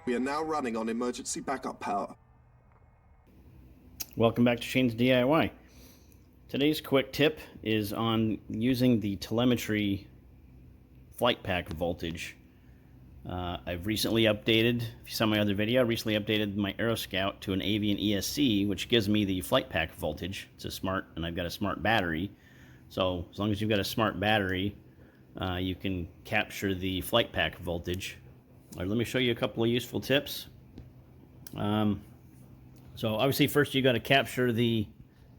We are now running on emergency backup power. Welcome back to Shane's DIY. Today's quick tip is on using the telemetry flight pack voltage. I've recently updated, if you saw my other video, I recently updated my AeroScout to an Avian ESC, which gives me the flight pack voltage. It's a smart, and I've got a smart battery. So as long as you've got a smart battery, you can capture the flight pack voltage. Let me show you a couple of useful tips. So obviously first you got to capture the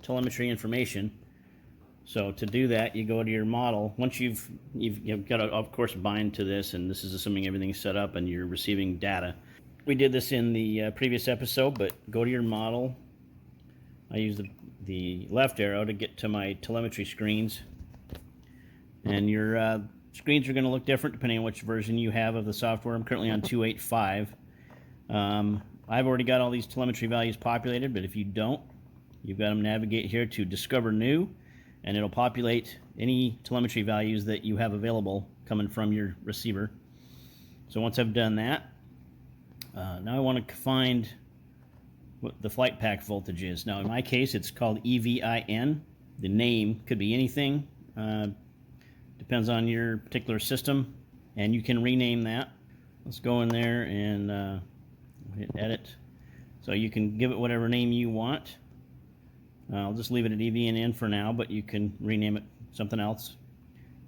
telemetry information. So to do that, you go to your model. Once you've got to, of course, bind to this, and this is assuming everything's set up and you're receiving data. We did this in the previous episode, but go to your model. I use the left arrow to get to my telemetry screens, and your screens are going to look different depending on which version you have of the software. I'm currently on 2.8.5. I've already got all these telemetry values populated, but if you don't, you've got to navigate here to Discover New, and it'll populate any telemetry values that you have available coming from your receiver. So once I've done that, now I want to find what the flight pack voltage is. Now in my case it's called EVIN. The name could be anything, depends on your particular system, and you can rename that. Let's go in there and hit edit. So you can give it whatever name you want. I'll just leave it at EVN for now, but you can rename it something else.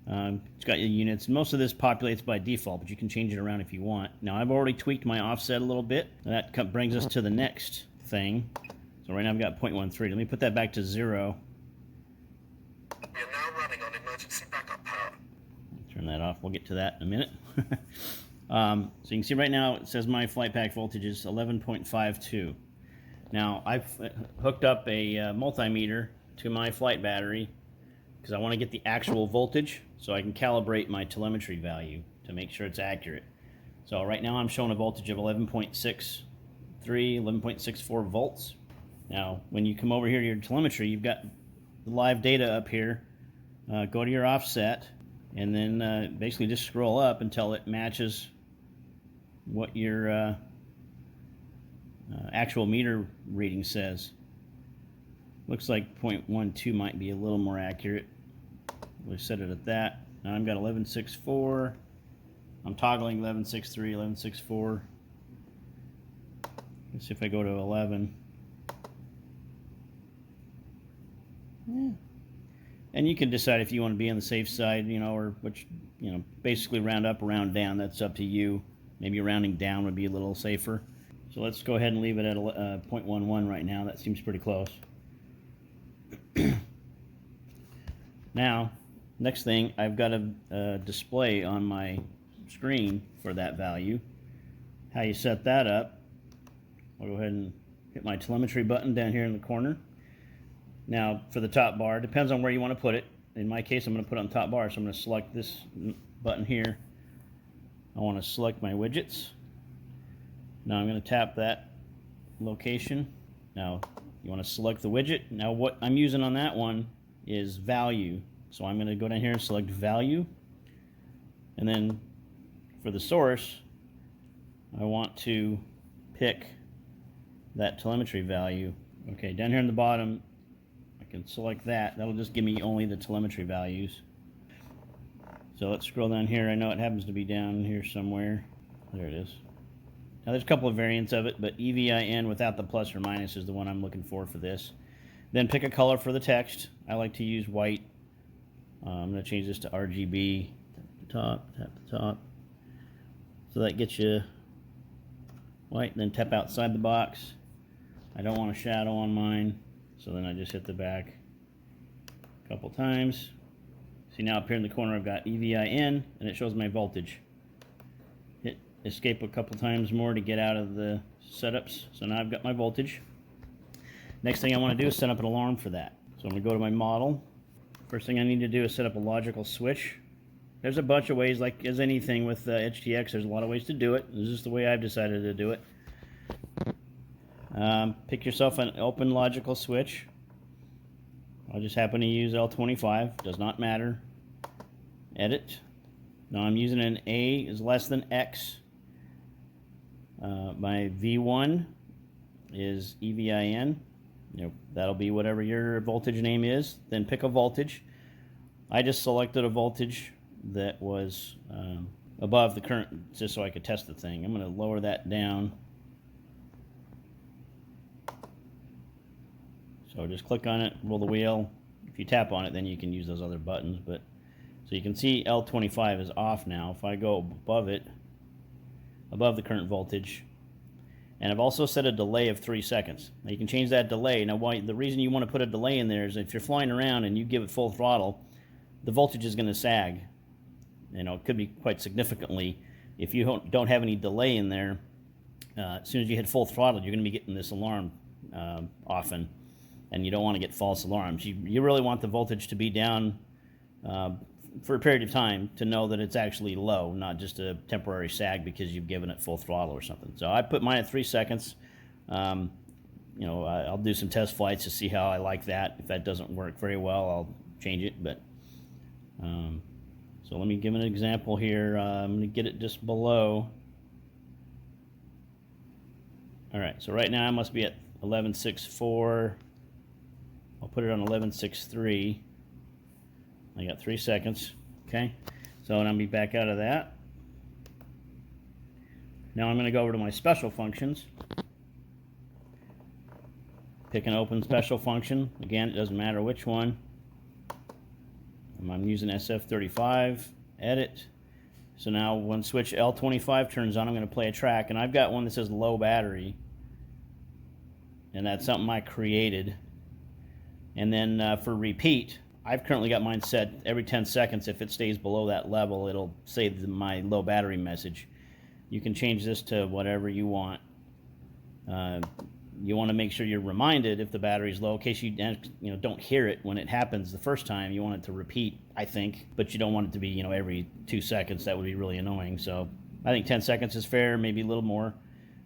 It's got your units. Most of this populates by default, but you can change it around if you want. Now I've already tweaked my offset a little bit. That brings us to the next thing. So right now I've got 0.13. Let me put that back to 0. We are now running on emergency backup power. Turn that off. We'll get to that in a minute. So you can see right now it says my flight pack voltage is 11.52. Now I've hooked up a multimeter to my flight battery because I want to get the actual voltage so I can calibrate my telemetry value to make sure it's accurate. So right now I'm showing a voltage of 11.63, 11.64 volts. Now when you come over here to your telemetry, you've got the live data up here. Go to your offset and then basically just scroll up until it matches what your actual meter reading says. Looks like 0.12 might be a little more accurate. We'll set it at that. Now I've got 11.64. I'm toggling 11.63, 11.64. Let's see if I go to 11. Yeah. And you can decide if you want to be on the safe side, or which, basically round up or round down. That's up to you. Maybe rounding down would be a little safer. So let's go ahead and leave it at 0.11 right now. That seems pretty close. Now, next thing, I've got a display on my screen for that value. How you set that up, I'll go ahead and hit my telemetry button down here in the corner. Now, for the top bar, depends on where you want to put it. In my case, I'm going to put it on the top bar, so I'm going to select this button here. I want to select my widgets. Now I'm going to tap that location. Now you want to select the widget. Now what I'm using on that one is value. So I'm going to go down here and select value. And then for the source, I want to pick that telemetry value. Okay, down here in the bottom, I can select that. That'll just give me only the telemetry values. So let's scroll down here. I know it happens to be down here somewhere. There it is. Now there's a couple of variants of it, but EVIN without the plus or minus is the one I'm looking for this. Then pick a color for the text. I like to use white. I'm going to change this to RGB. Tap the top. So that gets you white, and then tap outside the box. I don't want a shadow on mine, so then I just hit the back a couple times. See, now up here in the corner I've got EVIN, and it shows my voltage. Hit escape a couple times more to get out of the setups. So now I've got my voltage. Next thing I want to do is set up an alarm for that. So I'm going to go to my model. First thing I need to do is set up a logical switch. There's a bunch of ways, like as anything with EdgeTX, there's a lot of ways to do it. This is the way I've decided to do it. Pick yourself an open logical switch. I just happen to use L25, does not matter. Edit. Now I'm using an A is less than X. My V1 is EVIN. That'll be whatever your voltage name is. Then pick a voltage. I just selected a voltage that was above the current, just so I could test the thing. I'm going to lower that down. So just click on it, roll the wheel. If you tap on it, then you can use those other buttons. But so you can see L25 is off now. If I go above it, above the current voltage, and I've also set a delay of 3 seconds. Now you can change that delay. Now the reason you want to put a delay in there is if you're flying around and you give it full throttle, the voltage is going to sag. It could be quite significantly. If you don't have any delay in there, as soon as you hit full throttle, you're going to be getting this alarm often, and you don't want to get false alarms. You really want the voltage to be down for a period of time to know that it's actually low, not just a temporary sag because you've given it full throttle or something. So I put mine at 3 seconds. I'll do some test flights to see how I like that. If that doesn't work very well, I'll change it. But so let me give an example here. I'm going to get it just below. All right, so right now I must be at 11.64. I'll put it on 11.63. I got 3 seconds. Okay, so I'm going to be back out of that. Now I'm going to go over to my special functions. Pick an open special function. Again, it doesn't matter which one. I'm using SF35, edit. So now when switch L25 turns on, I'm going to play a track, and I've got one that says low battery, and that's something I created. And then for repeat, I've currently got mine set every 10 seconds. If it stays below that level, it'll say my low battery message. You can change this to whatever you want. You want to make sure you're reminded if the battery's low, in case you don't hear it when it happens the first time. You want it to repeat, I think, but you don't want it to be every 2 seconds. That would be really annoying. So I think 10 seconds is fair, maybe a little more.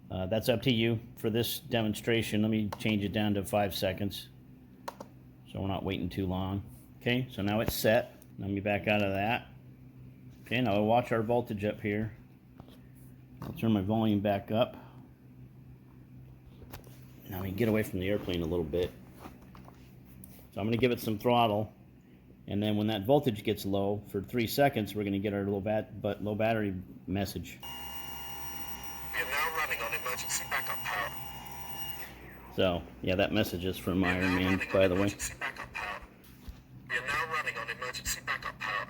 That's up to you. For this demonstration, let me change it down to 5 seconds, so we're not waiting too long. Okay, so now it's set. Let me back out of that. Okay, now we'll watch our voltage up here. I'll turn my volume back up. Now we can get away from the airplane a little bit. So I'm going to give it some throttle, and then when that voltage gets low for 3 seconds, we're going to get our low battery message. We are now running on emergency backup power. So yeah, that message is from Iron Man, by the way. We are now running on emergency backup power.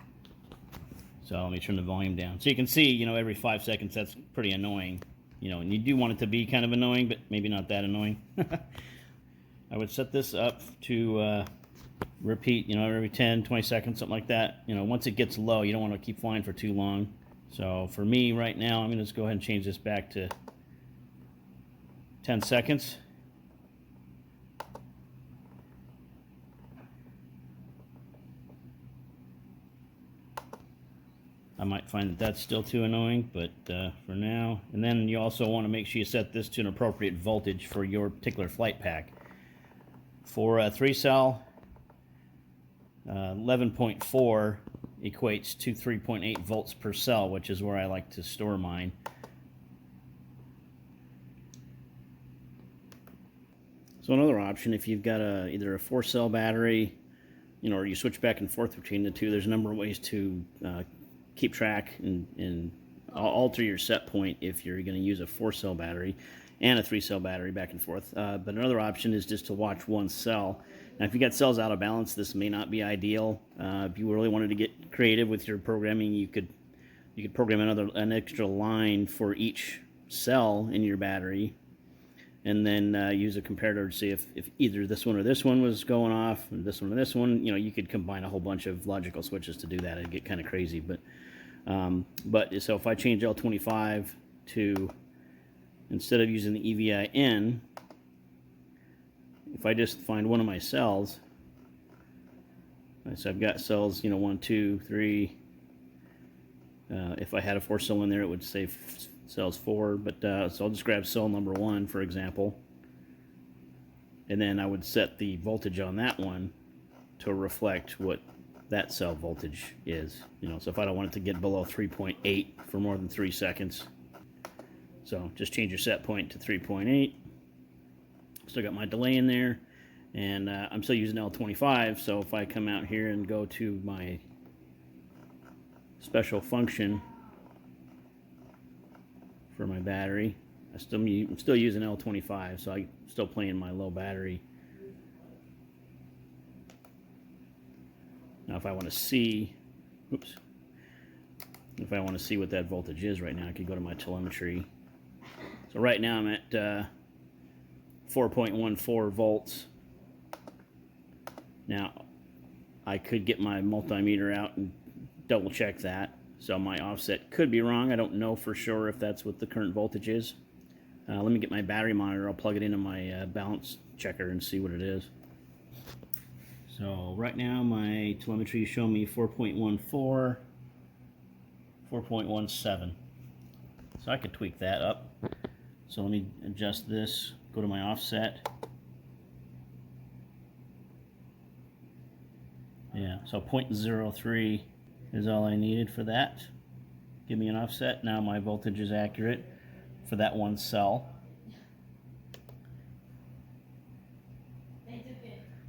So let me turn the volume down. So you can see, every 5 seconds, that's pretty annoying. And you do want it to be kind of annoying, but maybe not that annoying. I would set this up to repeat, every 10, 20 seconds, something like that. Once it gets low, you don't want to keep flying for too long. So for me right now, I'm going to just go ahead and change this back to 10 seconds. I might find that that's still too annoying, but for now. And then you also want to make sure you set this to an appropriate voltage for your particular flight pack. For a 3-cell, 11.4 equates to 3.8 volts per cell, which is where I like to store mine. So another option, if you've got either a 4-cell battery, or you switch back and forth between the two, there's a number of ways to keep track and alter your set point if you're going to use a 4-cell battery and a 3-cell battery back and forth. But another option is just to watch one cell. Now, if you got cells out of balance, this may not be ideal. If you really wanted to get creative with your programming, you could program an extra line for each cell in your battery, and then use a comparator to see if either this one or this one was going off, and this one or this one. You could combine a whole bunch of logical switches to do that. It'd get kind of crazy. But so if I change L25 to, instead of using the EVIN, if I just find one of my cells, so I've got cells, 1, 2, 3. If I had a 4-cell in there, it would say cells 4, but so I'll just grab cell number 1, for example, and then I would set the voltage on that one to reflect what that cell voltage is. So if I don't want it to get below 3.8 for more than 3 seconds. So just change your set point to 3.8. Still got my delay in there, and I'm still using L25, so if I come out here and go to my special function for my battery, I'm still using L25, so I'm still playing my low battery. Now if I want to see, if I want to see what that voltage is right now, I could go to my telemetry. So right now I'm at 4.14 volts. Now I could get my multimeter out and double check that. So my offset could be wrong. I don't know for sure if that's what the current voltage is. Let me get my battery monitor. I'll plug it into my balance checker and see what it is. So right now my telemetry is showing me 4.14, 4.17. So I could tweak that up. So let me adjust this, go to my offset. Yeah, so 0.03 is all I needed for that. Give me an offset. Now my voltage is accurate for that one cell.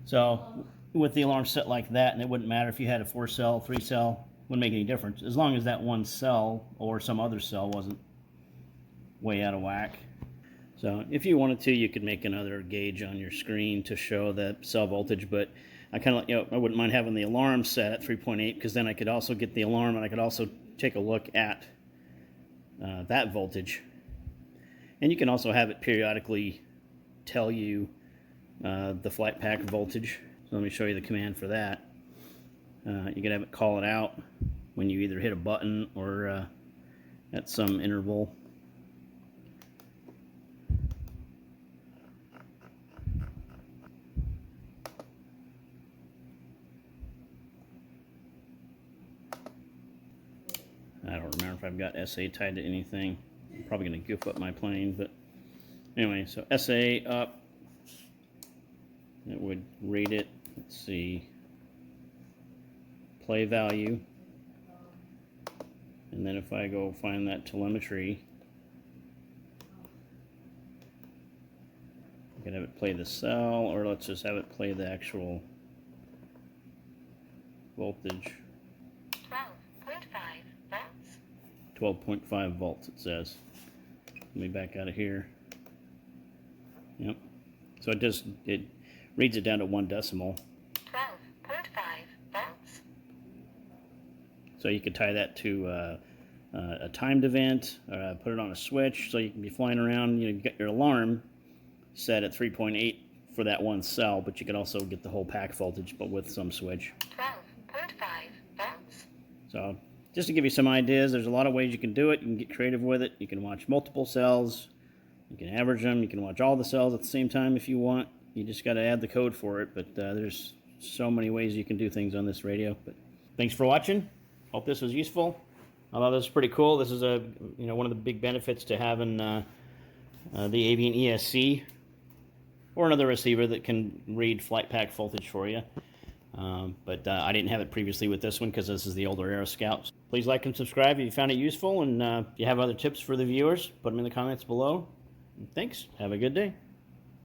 So with the alarm set like that, and it wouldn't matter if you had a 4-cell, 3-cell, wouldn't make any difference, as long as that one cell or some other cell wasn't way out of whack. So if you wanted to, you could make another gauge on your screen to show the cell voltage, but I kind of, I wouldn't mind having the alarm set at 3.8, because then I could also get the alarm and I could also take a look at that voltage. And you can also have it periodically tell you the flight pack voltage. So let me show you the command for that. You can have it call it out when you either hit a button or at some interval. I don't remember if I've got SA tied to anything. I'm probably going to goof up my plane, but anyway, so SA up. It would rate it, let's see, play value. And then if I go find that telemetry, I can have it play the cell, or let's just have it play the actual voltage. 12.5 volts it says. Let me back out of here. Yep. So it reads it down to 1 decimal. 12.5 volts. So you could tie that to a timed event, put it on a switch, so you can be flying around. You get your alarm set at 3.8 for that one cell, but you could also get the whole pack voltage, but with some switch. 12.5 volts. So just to give you some ideas, there's a lot of ways you can do it. You can get creative with it. You can watch multiple cells. You can average them. You can watch all the cells at the same time if you want. You just got to add the code for it. But there's so many ways you can do things on this radio. But thanks for watching. Hope this was useful. I thought this was pretty cool. This is one of the big benefits to having the Avian ESC or another receiver that can read flight pack voltage for you. But I didn't have it previously with this one because this is the older AeroScout. Please like and subscribe if you found it useful, and if you have other tips for the viewers, put them in the comments below. Thanks. Have a good day.